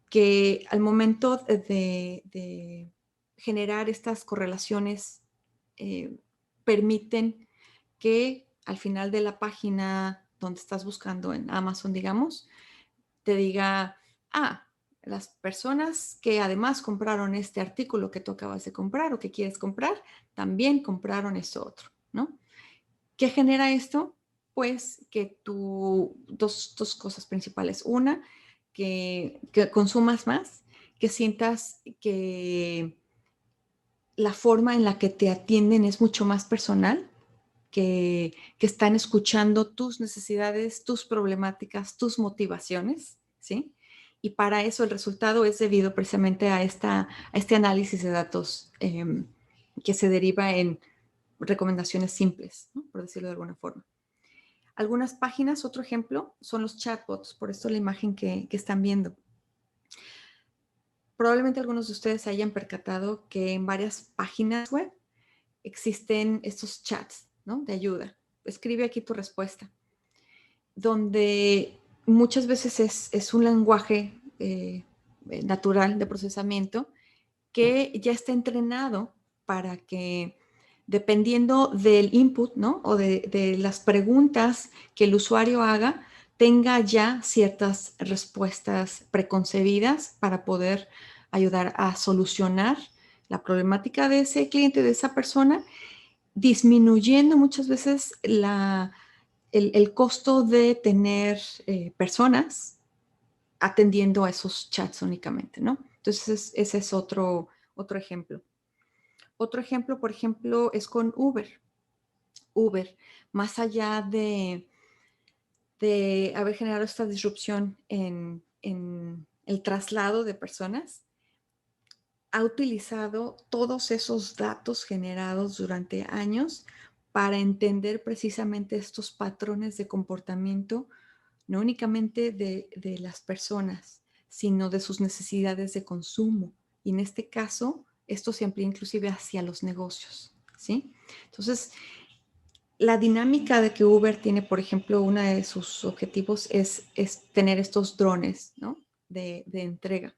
B: que al momento de generar estas correlaciones permiten que al final de la página donde estás buscando en Amazon, digamos, te diga, las personas que además compraron este artículo que tú acabas de comprar o que quieres comprar, también compraron esto otro, ¿no? ¿Qué genera esto? Pues que dos cosas principales. Una, que consumas más, que sientas que la forma en la que te atienden es mucho más personal, que están escuchando tus necesidades, tus problemáticas, tus motivaciones, ¿sí? Y para eso el resultado es debido precisamente a este análisis de datos que se deriva en recomendaciones simples, ¿no? Por decirlo de alguna forma. Algunas páginas, otro ejemplo, son los chatbots, por esto la imagen que están viendo. Probablemente algunos de ustedes se hayan percatado que en varias páginas web existen estos chats, ¿no? De ayuda. Escribe aquí tu respuesta, donde muchas veces es un lenguaje natural de procesamiento que ya está entrenado para que, dependiendo del input, ¿no? O de las preguntas que el usuario haga, tenga ya ciertas respuestas preconcebidas para poder ayudar a solucionar la problemática de ese cliente, de esa persona, disminuyendo muchas veces el costo de tener personas atendiendo a esos chats únicamente, ¿no? Entonces, ese es otro ejemplo. Otro ejemplo, por ejemplo, es con Uber. Uber, más allá de haber generado esta disrupción en el traslado de personas, ha utilizado todos esos datos generados durante años para entender precisamente estos patrones de comportamiento, no únicamente de las personas, sino de sus necesidades de consumo. Y en este caso, esto se amplía inclusive hacia los negocios, ¿sí? Entonces, la dinámica de que Uber tiene, por ejemplo, uno de sus objetivos es tener estos drones, ¿no? De entrega,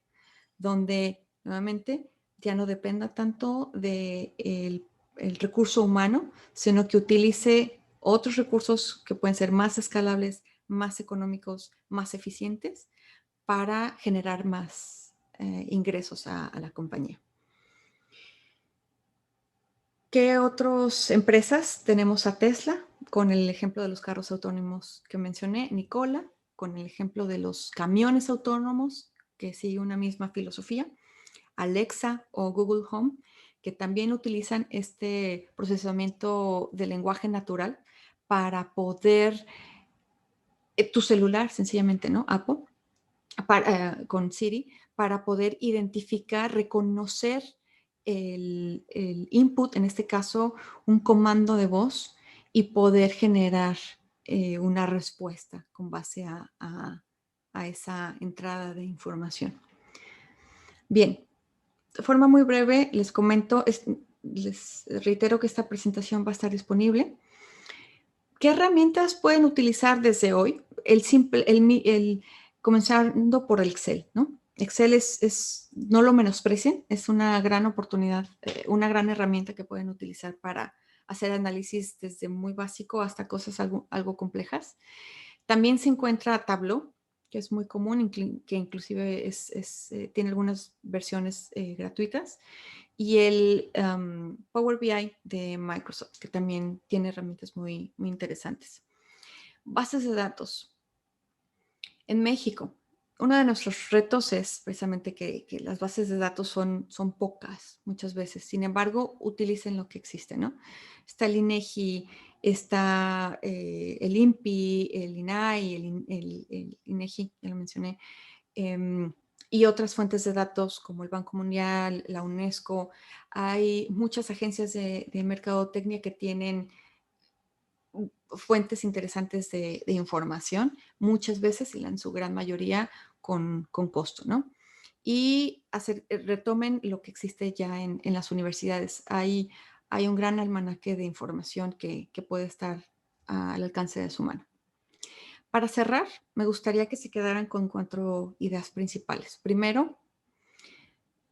B: donde nuevamente ya no dependa tanto del el recurso humano, sino que utilice otros recursos que pueden ser más escalables, más económicos, más eficientes para generar más ingresos a la compañía. ¿Qué otras empresas? Tenemos a Tesla, con el ejemplo de los carros autónomos que mencioné, Nikola, con el ejemplo de los camiones autónomos, que sigue una misma filosofía, Alexa o Google Home, que también utilizan este procesamiento de lenguaje natural para poder, tu celular sencillamente, ¿no? Apple, con Siri, para poder identificar, reconocer el input, en este caso un comando de voz, y poder generar una respuesta con base a esa entrada de información. Bien, de forma muy breve les comento, les reitero que esta presentación va a estar disponible. ¿Qué herramientas pueden utilizar desde hoy? Comenzando por el Excel, ¿no? Excel no lo menosprecien, es una gran oportunidad, una gran herramienta que pueden utilizar para hacer análisis desde muy básico hasta cosas algo complejas. También se encuentra Tableau, que es muy común, que inclusive tiene algunas versiones gratuitas, y el Power BI de Microsoft, que también tiene herramientas muy, muy interesantes. Bases de datos. En México, uno de nuestros retos es precisamente que las bases de datos son pocas muchas veces. Sin embargo, utilicen lo que existe, ¿no? Está el INEGI, está el INPI, el INAI, el INEGI, ya lo mencioné, y otras fuentes de datos como el Banco Mundial, la UNESCO. Hay muchas agencias de mercadotecnia que tienen fuentes interesantes de información, muchas veces y en su gran mayoría con costo, ¿no? Y retomen lo que existe ya en las universidades. Hay un gran almanaque de información que puede estar al alcance de su mano. Para cerrar, me gustaría que se quedaran con 4 ideas principales. Primero,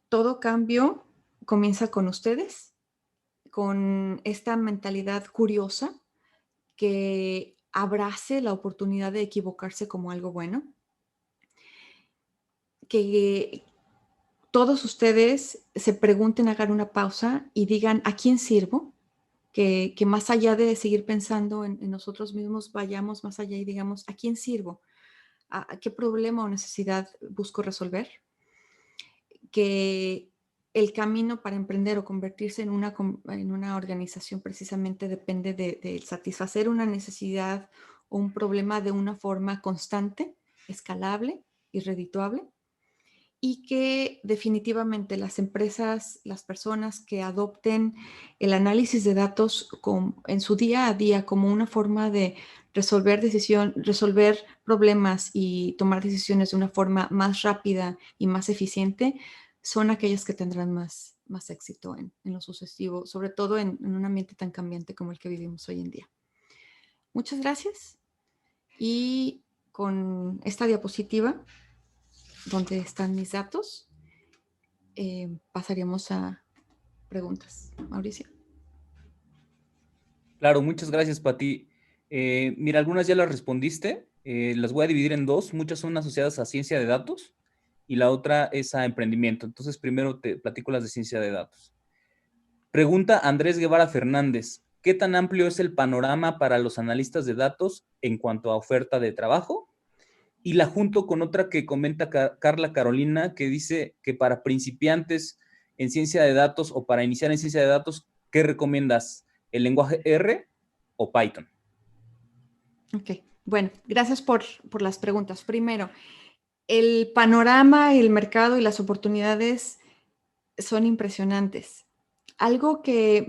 B: todo cambio comienza con ustedes, con esta mentalidad curiosa que abrace la oportunidad de equivocarse como algo bueno, que todos ustedes se pregunten, hagan una pausa y digan, ¿a quién sirvo? Que más allá de seguir pensando en nosotros mismos, vayamos más allá y digamos, ¿a quién sirvo? ¿A qué problema o necesidad busco resolver? Que el camino para emprender o convertirse en una organización precisamente depende de satisfacer una necesidad o un problema de una forma constante, escalable y redituable, y que definitivamente las empresas, las personas que adopten el análisis de datos en su día a día como una forma de resolver problemas y tomar decisiones de una forma más rápida y más eficiente, son aquellas que tendrán más éxito en lo sucesivo, sobre todo en un ambiente tan cambiante como el que vivimos hoy en día. Muchas gracias. Y con esta diapositiva, donde están mis datos, pasaríamos a preguntas. Mauricio.
A: Claro, muchas gracias, Pati. Mira, algunas ya las respondiste. Las voy a dividir en dos. Muchas son asociadas a ciencia de datos y la otra es a emprendimiento. Entonces, primero te platico las de ciencia de datos. Pregunta Andrés Guevara Fernández. ¿Qué tan amplio es el panorama para los analistas de datos en cuanto a oferta de trabajo? Y la junto con otra que comenta Carla Carolina, que dice que para principiantes en ciencia de datos o para iniciar en ciencia de datos, ¿qué recomiendas? ¿El lenguaje R o Python?
B: Ok, bueno, gracias por las preguntas. Primero, el panorama, el mercado y las oportunidades son impresionantes. Algo que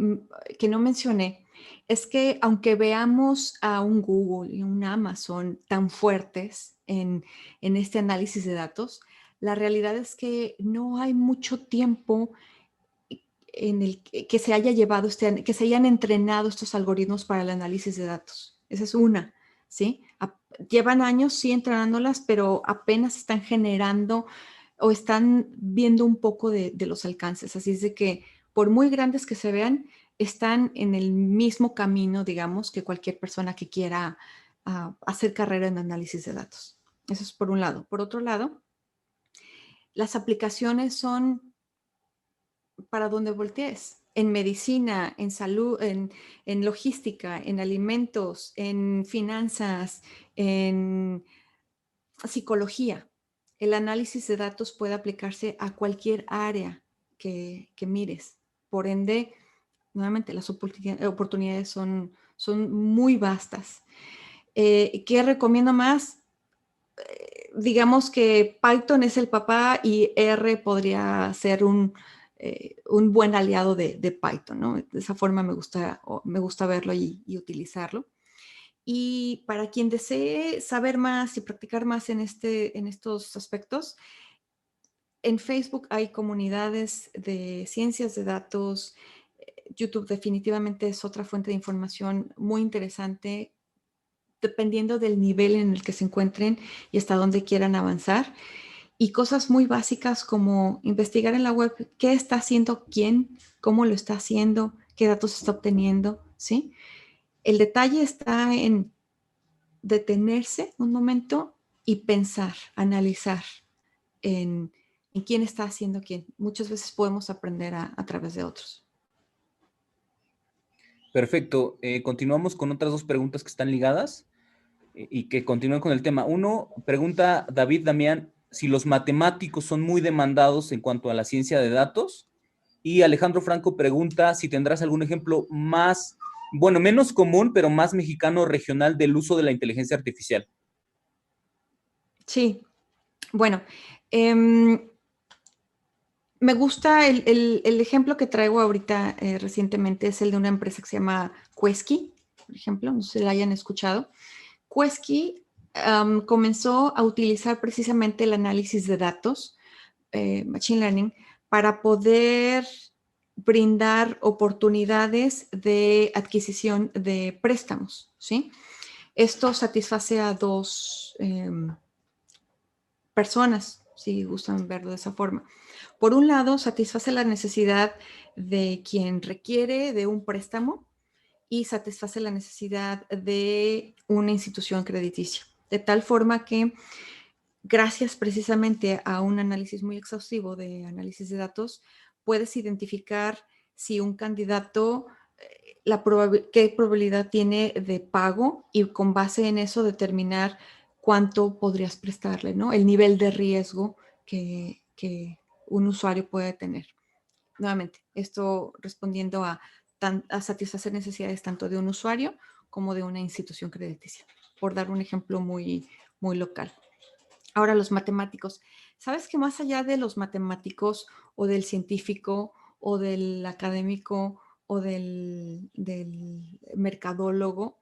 B: no mencioné es que aunque veamos a un Google y un Amazon tan fuertes en este análisis de datos, la realidad es que no hay mucho tiempo en el que se haya llevado que se hayan entrenado estos algoritmos para el análisis de datos. Esa es una, ¿sí? Llevan años, sí, entrenándolas, pero apenas están generando o están viendo un poco de los alcances. Así es de que, por muy grandes que se vean, están en el mismo camino, digamos, que cualquier persona que quiera hacer carrera en análisis de datos. Eso es por un lado. Por otro lado, las aplicaciones son para donde voltees. En medicina, en salud, en logística, en alimentos, en finanzas, en psicología. El análisis de datos puede aplicarse a cualquier área que mires. Por ende, nuevamente, las oportunidades son muy vastas. ¿Qué recomiendo más? Digamos que Python es el papá y R podría ser un buen aliado de Python, ¿no? De esa forma me gusta verlo y utilizarlo. Y para quien desee saber más y practicar más en estos aspectos, en Facebook hay comunidades de ciencias de datos. YouTube definitivamente es otra fuente de información muy interesante, dependiendo del nivel en el que se encuentren y hasta dónde quieran avanzar. Y cosas muy básicas como investigar en la web qué está haciendo quién, cómo lo está haciendo, qué datos está obteniendo, ¿sí? El detalle está en detenerse un momento y pensar, analizar en quién está haciendo quién. Muchas veces podemos aprender a través de otros.
A: Perfecto. Continuamos con otras dos preguntas que están ligadas y que continúan con el tema. Uno, pregunta David Damián si los matemáticos son muy demandados en cuanto a la ciencia de datos. Y Alejandro Franco pregunta si tendrás algún ejemplo más, bueno, menos común, pero más mexicano regional del uso de la inteligencia artificial.
B: Sí, bueno, me gusta el ejemplo que traigo ahorita recientemente, es el de una empresa que se llama Quesky, por ejemplo, no sé si la hayan escuchado. Quesky comenzó a utilizar precisamente el análisis de datos, Machine Learning, para poder brindar oportunidades de adquisición de préstamos, ¿sí? Esto satisface a dos personas, si gustan verlo de esa forma. Por un lado, satisface la necesidad de quien requiere de un préstamo y satisface la necesidad de una institución crediticia. De tal forma que, gracias precisamente a un análisis muy exhaustivo de análisis de datos, puedes identificar si un candidato, qué probabilidad tiene de pago y con base en eso determinar cuánto podrías prestarle, ¿no? El nivel de riesgo que un usuario puede tener. Nuevamente, esto respondiendo a satisfacer necesidades tanto de un usuario como de una institución crediticia, por dar un ejemplo muy, muy local. Ahora, los matemáticos. ¿Sabes que más allá de los matemáticos o del científico o del académico o del mercadólogo,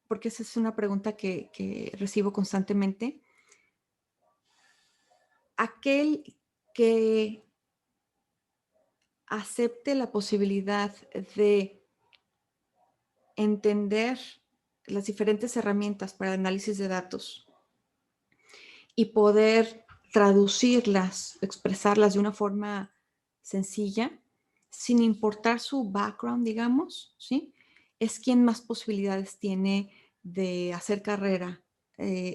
B: porque esa es una pregunta que recibo constantemente, aquel que acepte la posibilidad de entender las diferentes herramientas para el análisis de datos y poder traducirlas, expresarlas de una forma sencilla, sin importar su background, digamos, ¿sí? Es quien más posibilidades tiene de hacer carrera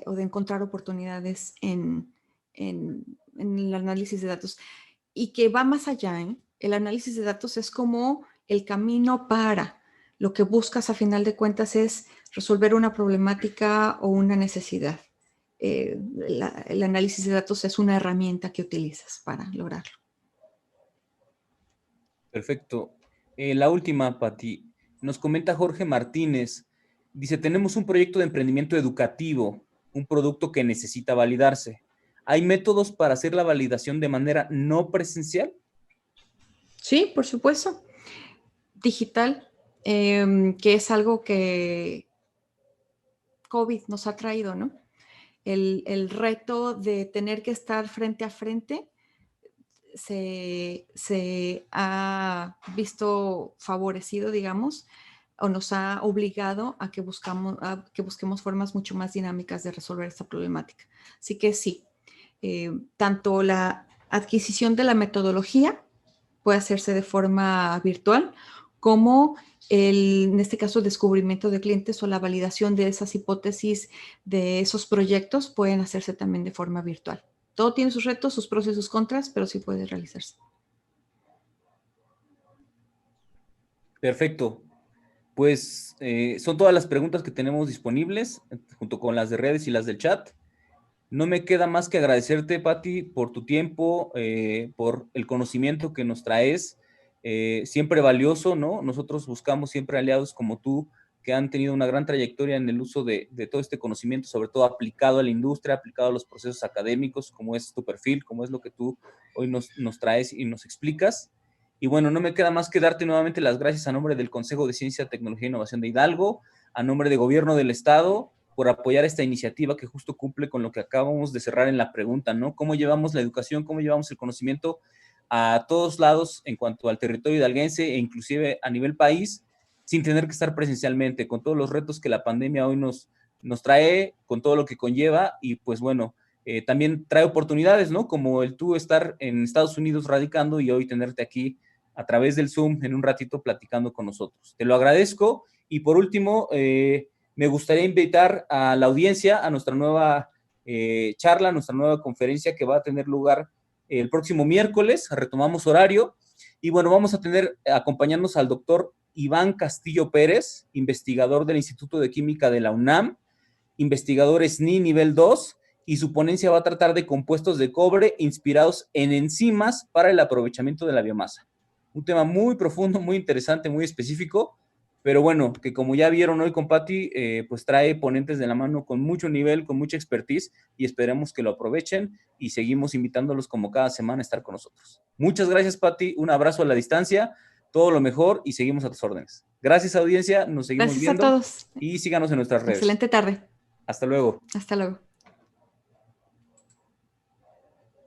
B: o de encontrar oportunidades en el análisis de datos. Y que va más allá, ¿eh? El análisis de datos es como el camino para. Lo que buscas a final de cuentas es resolver una problemática o una necesidad. El análisis de datos es una herramienta que utilizas para lograrlo.
A: Perfecto. La última, Pati. Nos comenta Jorge Martínez. Dice, tenemos un proyecto de emprendimiento educativo, un producto que necesita validarse. ¿Hay métodos para hacer la validación de manera no presencial?
B: Sí, por supuesto. Digital, que es algo que COVID nos ha traído, ¿no? El reto de tener que estar frente a frente se ha visto favorecido, digamos, o nos ha obligado a que busquemos formas mucho más dinámicas de resolver esta problemática. Así que sí, tanto la adquisición de la metodología puede hacerse de forma virtual, como en este caso, el descubrimiento de clientes o la validación de esas hipótesis, de esos proyectos, pueden hacerse también de forma virtual. Todo tiene sus retos, sus pros y sus contras, pero sí puede realizarse.
A: Perfecto. Pues son todas las preguntas que tenemos disponibles, junto con las de redes y las del chat. No me queda más que agradecerte, Pati, por tu tiempo, por el conocimiento que nos traes, siempre valioso, ¿no? Nosotros buscamos siempre aliados como tú, que han tenido una gran trayectoria en el uso de todo este conocimiento, sobre todo aplicado a la industria, aplicado a los procesos académicos, como es tu perfil, como es lo que tú hoy nos traes y nos explicas. Y bueno, no me queda más que darte nuevamente las gracias a nombre del Consejo de Ciencia, Tecnología e Innovación de Hidalgo, a nombre del Gobierno del Estado, por apoyar esta iniciativa que justo cumple con lo que acabamos de cerrar en la pregunta, ¿no? ¿Cómo llevamos la educación, cómo llevamos el conocimiento a todos lados en cuanto al territorio hidalguense e inclusive a nivel país, sin tener que estar presencialmente, con todos los retos que la pandemia hoy nos trae, con todo lo que conlleva y pues bueno, también trae oportunidades, ¿no? Como el tú estar en Estados Unidos radicando y hoy tenerte aquí a través del Zoom en un ratito platicando con nosotros. Te lo agradezco y por último, me gustaría invitar a la audiencia a nuestra nueva charla, a nuestra nueva conferencia que va a tener lugar el próximo miércoles. Retomamos horario y bueno, vamos a tener acompañarnos al doctor Iván Castillo Pérez, investigador del Instituto de Química de la UNAM, investigador SNI nivel 2, y su ponencia va a tratar de compuestos de cobre inspirados en enzimas para el aprovechamiento de la biomasa. Un tema muy profundo, muy interesante, muy específico, pero bueno, que como ya vieron hoy con Pati, pues trae ponentes de la mano con mucho nivel, con mucha expertise, y esperemos que lo aprovechen y seguimos invitándolos como cada semana a estar con nosotros. Muchas gracias, Pati, un abrazo a la distancia, todo lo mejor y seguimos a tus órdenes. Gracias, audiencia, nos seguimos
B: Gracias a
A: viendo
B: todos.
A: y síganos en nuestras redes.
B: Excelente tarde.
A: Hasta luego.
B: Hasta luego.